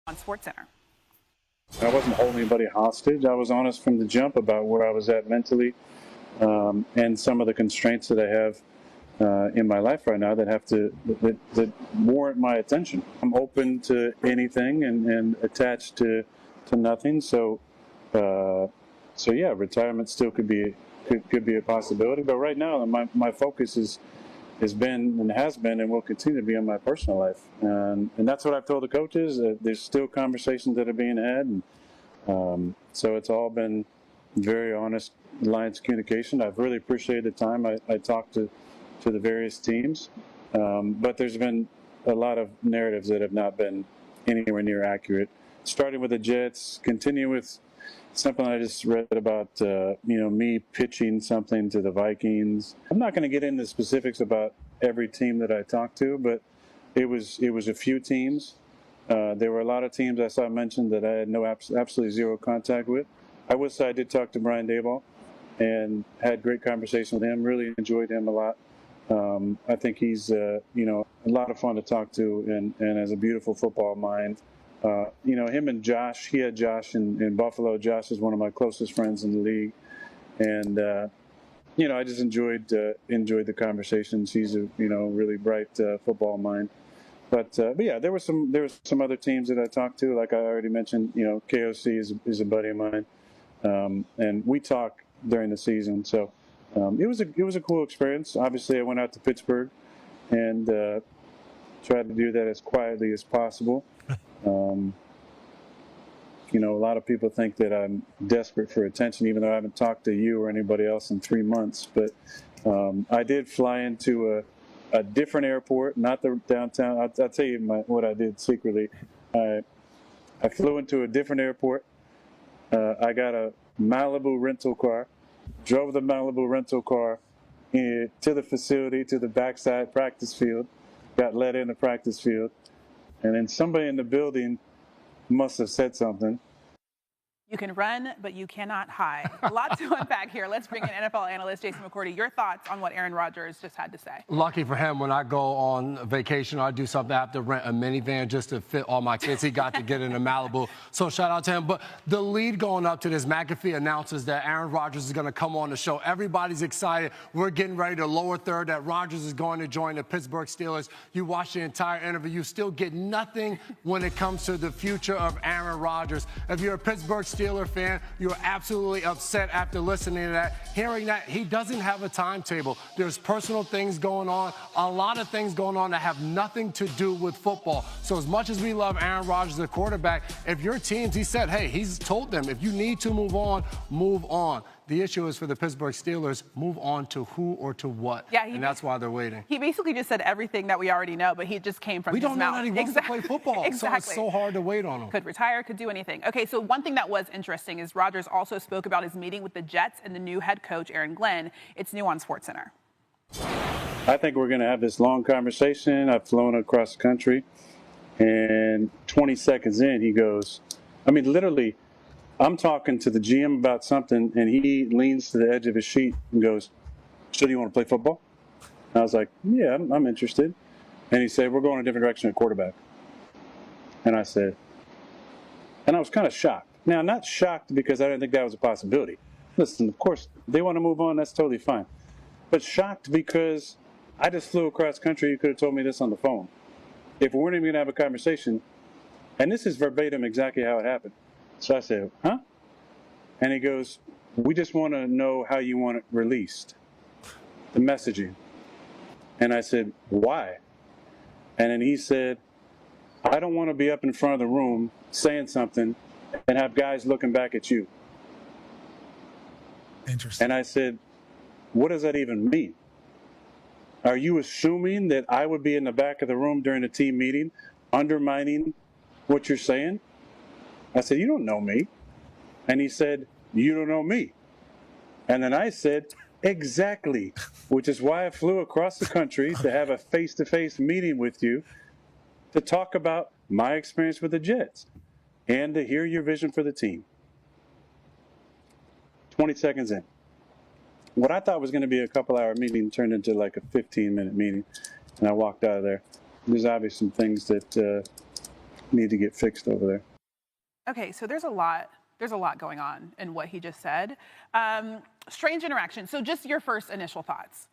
on SportsCenter. I wasn't holding anybody hostage. I was honest from the jump about where I was at mentally and some of the constraints that I have in my life right now that warrant my attention. I'm open to anything and attached to nothing. So yeah, retirement still could be a possibility. But right now, my focus has been and will continue to be on my personal life, and that's what I've told the coaches. There's still conversations that are being had, and so it's all been very honest lines of communication. I've really appreciated the time I talked to the various teams, but there's been a lot of narratives that have not been anywhere near accurate. Starting with the Jets, continue with something I just read about, me pitching something to the Vikings. I'm not going to get into specifics about every team that I talked to, but it was a few teams. There were a lot of teams I saw mentioned that I had absolutely zero contact with. I would say I did talk to Brian Daboll and had great conversation with him. Really enjoyed him a lot. I think he's a lot of fun to talk to and has a beautiful football mind. Him and Josh, he had Josh in Buffalo. Josh is one of my closest friends in the league. And, I just enjoyed the conversations. He's a, really bright football mind. But yeah, there were some other teams that I talked to. Like I already mentioned, KOC is a buddy of mine. And we talk during the season. So it was a cool experience. Obviously, I went out to Pittsburgh and tried to do that as quietly as possible. A lot of people think that I'm desperate for attention, even though I haven't talked to you or anybody else in 3 months. But I did fly into a different airport, not the downtown. I'll tell you what I did secretly. I flew into a different airport. I got a Malibu rental car, drove the Malibu rental car to the facility, to the backside practice field, got let in the practice field. And then somebody in the building must have said something. You can run, but you cannot hide. A lot to unpack here. Let's bring in NFL analyst Jason McCourty. Your thoughts on what Aaron Rodgers just had to say. Lucky for him, when I go on vacation or I do something, I have to rent a minivan just to fit all my kids. He got to get in a Malibu. So shout out to him. But the lead going up to this, McAfee announces that Aaron Rodgers is going to come on the show. Everybody's excited. We're getting ready to lower third that Rodgers is going to join the Pittsburgh Steelers. You watch the entire interview. You still get nothing when it comes to the future of Aaron Rodgers. If you're a Pittsburgh Steeler fan, you're absolutely upset after listening to that, hearing that he doesn't have a timetable. There's personal things going on, a lot of things going on that have nothing to do with football. So as much as we love Aaron Rodgers, the quarterback, if your teams, he said, hey, he's told them, if you need to move on, move on. The issue is for the Pittsburgh Steelers, move on to who or to what. Yeah, and that's why they're waiting. He basically just said everything that we already know, but he just came from his mouth. We don't know that he wants to play football, exactly. So it's so hard to wait on him. Could retire, could do anything. Okay, so one thing that was interesting is Rodgers also spoke about his meeting with the Jets and the new head coach, Aaron Glenn. It's new on SportsCenter. I think we're going to have this long conversation. I've flown across the country, and 20 seconds in, he goes, literally, I'm talking to the GM about something, and he leans to the edge of his sheet and goes, so do you want to play football? And I was like, yeah, I'm interested. And he said, we're going a different direction at quarterback. And I said, and I was kind of shocked. Now, not shocked because I didn't think that was a possibility. Listen, of course, they want to move on, that's totally fine. But shocked because I just flew across country. You could have told me this on the phone. If we weren't even going to have a conversation, and this is verbatim exactly how it happened. So I said, huh? And he goes, we just want to know how you want it released, the messaging. And I said, why? And then he said, I don't want to be up in front of the room saying something and have guys looking back at you. Interesting. And I said, what does that even mean? Are you assuming that I would be in the back of the room during a team meeting undermining what you're saying? I said, you don't know me. And he said, you don't know me. And then I said, exactly, which is why I flew across the country to have a face-to-face meeting with you to talk about my experience with the Jets and to hear your vision for the team. 20 seconds in. What I thought was going to be a couple-hour meeting turned into like a 15-minute meeting, and I walked out of there. There's obviously some things that need to get fixed over there. Okay, so there's a lot going on in what he just said. Strange interaction. So just your first initial thoughts.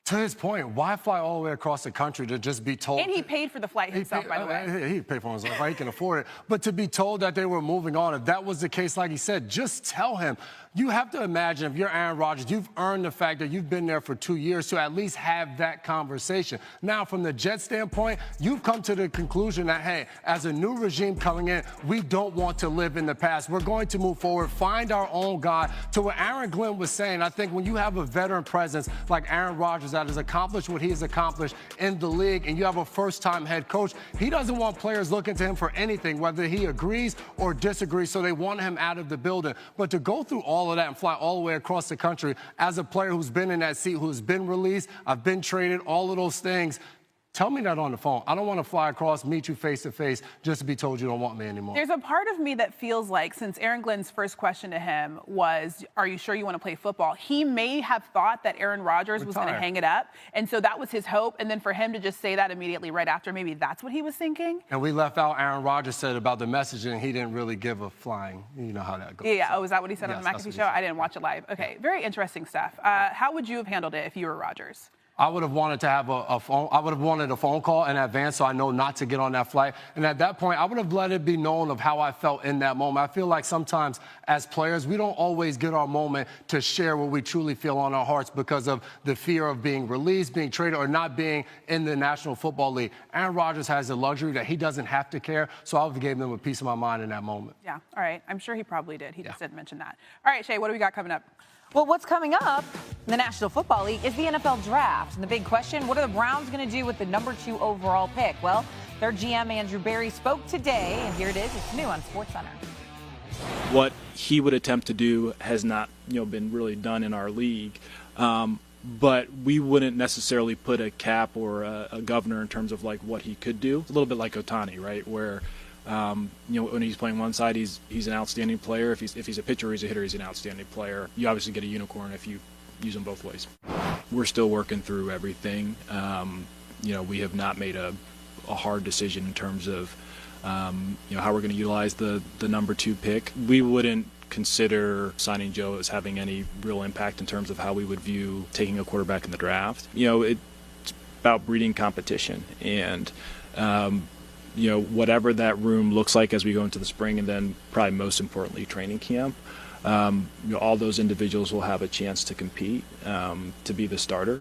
To his point, why fly all the way across the country to just be told? And he paid for the flight himself, by the way. He paid for himself, right? He can afford it. But to be told that they were moving on, if that was the case, like he said, just tell him. You have to imagine, if you're Aaron Rodgers, you've earned the fact that you've been there for 2 years to at least have that conversation. Now, from the Jets standpoint, you've come to the conclusion that, hey, as a new regime coming in, we don't want to live in the past. We're going to move forward, find our own guy. To what Aaron Glenn was saying, I think when you have a veteran presence like Aaron Rodgers that has accomplished what he has accomplished in the league, and you have a first-time head coach, he doesn't want players looking to him for anything, whether he agrees or disagrees, so they want him out of the building. But to go through all of that and fly all the way across the country as a player who's been in that seat, who's been released, I've been traded, all of those things, tell me that on the phone. I don't want to fly across, meet you face to face, just to be told you don't want me anymore. There's a part of me that feels like, since Aaron Glenn's first question to him was, are you sure you want to play football? He may have thought that Aaron Rodgers was going to hang it up. And so that was his hope. And then for him to just say that immediately right after, maybe that's what he was thinking. And we left out Aaron Rodgers said about the messaging. He didn't really give a flying. You know how that goes. Yeah. Oh, is that what he said on the McAfee show? I didn't watch it live. Okay. Very interesting stuff. How would you have handled it if you were Rodgers? I would have wanted to have a phone. I would have wanted a phone call in advance so I know not to get on that flight. And at that point, I would have let it be known of how I felt in that moment. I feel like sometimes as players, we don't always get our moment to share what we truly feel on our hearts because of the fear of being released, being traded, or not being in the National Football League. Aaron Rodgers has the luxury that he doesn't have to care, so I would have given them a piece of my mind in that moment. Yeah. All right. I'm sure he probably did. He just didn't mention that. All right, Shay, what do we got coming up? Well, what's coming up in the National Football League is the NFL Draft. And the big question, what are the Browns going to do with the #2 overall pick? Well, their GM, Andrew Berry, spoke today, and here it is. It's new on SportsCenter. What he would attempt to do has not, been really done in our league. But we wouldn't necessarily put a cap or a governor in terms of like what he could do. It's a little bit like Ohtani, right? Where when he's playing one side, he's an outstanding player. If he's a pitcher or he's a hitter, he's an outstanding player. You obviously get a unicorn if you use them both ways. We're still working through everything. We have not made a hard decision in terms of how we're going to utilize the #2 pick. We wouldn't consider signing Joe as having any real impact in terms of how we would view taking a quarterback in the draft. It's about breeding competition and. Whatever that room looks like as we go into the spring, and then probably most importantly, training camp, all those individuals will have a chance to compete to be the starter.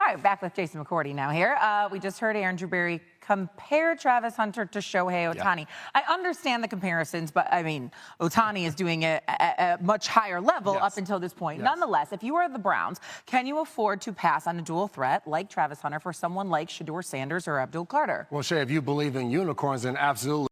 All right, back with Jason McCourty now here. We just heard Andrew Berry compare Travis Hunter to Shohei Ohtani. Yeah. I understand the comparisons, but I mean, Ohtani is doing it at a much higher level up until this point. Yes. Nonetheless, if you are the Browns, can you afford to pass on a dual threat like Travis Hunter for someone like Shedeur Sanders or Abdul Carter? Well, Shay, if you believe in unicorns, then absolutely.